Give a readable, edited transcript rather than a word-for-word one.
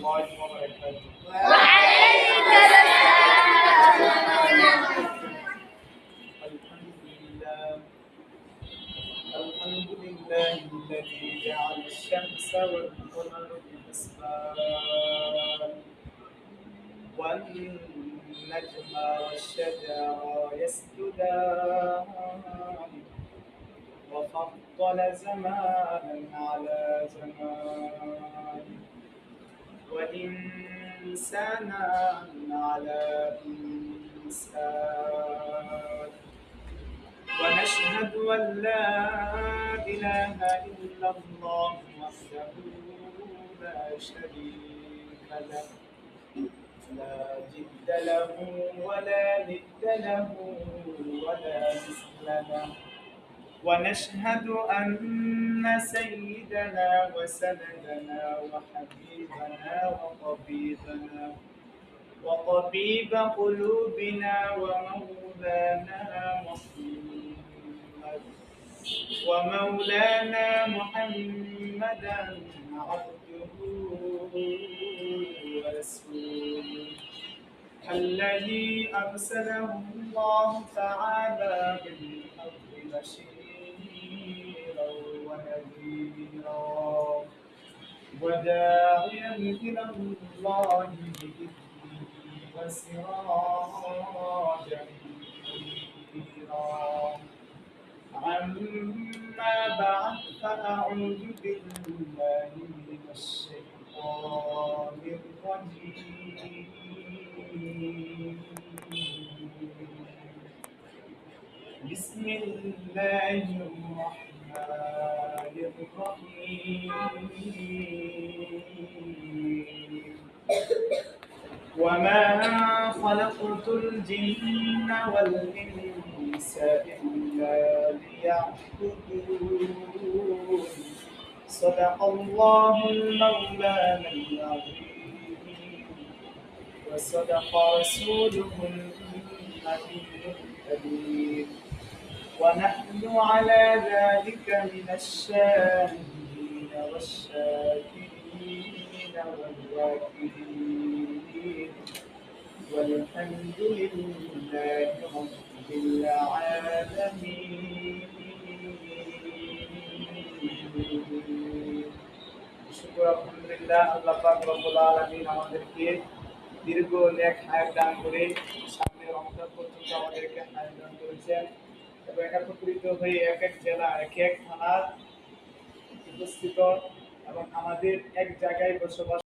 وبركاته. وعليك السلام ورحمة الحمد لله الذي جعل الشمس والقمر بحسبان والنجم والشجر يسجدان وفضل زمانا على زمان وإنسانا على إنسان ونشهد أن لا إله إلا الله وحده لا شريك له لا جد له ولا ند له ولا مثل له ونشهد أن سيدنا وسندنا وحبيبنا وطبيب قلوبنا ومولانا محمدا عبده ورسوله الذي أرسله الله تعالى بالحق بشيرا ونذيرا وداعيا إلى الله بإذنه وسراجا منيرا أما بعد فأعوذ بالله من الشيطان الرجيم بسم الله الرحمن الرحيم وما خلقت الجن والإنس إلا ليعبدون صدق الله المولانا العظيم وصدق رسوله النبي الكريم ونحن على ذلك من الشاهدين والشاكرين والذاكرين والحمد لله رب العالمين শুকর আলহামদুলিল্লাহ আল্লাহ পাক রব্বুল আলামিন আমাদেরকে দীর্ঘ নেক হায়াত দান করে সামনে রমজান পর্যন্ত আমাদেরকে হায়াত দান করেছেন এবং একত্রিত হয়ে এক এক জেলা এক এক থানার উপস্থিত এবং আমাদের এক জায়গায় বসবাস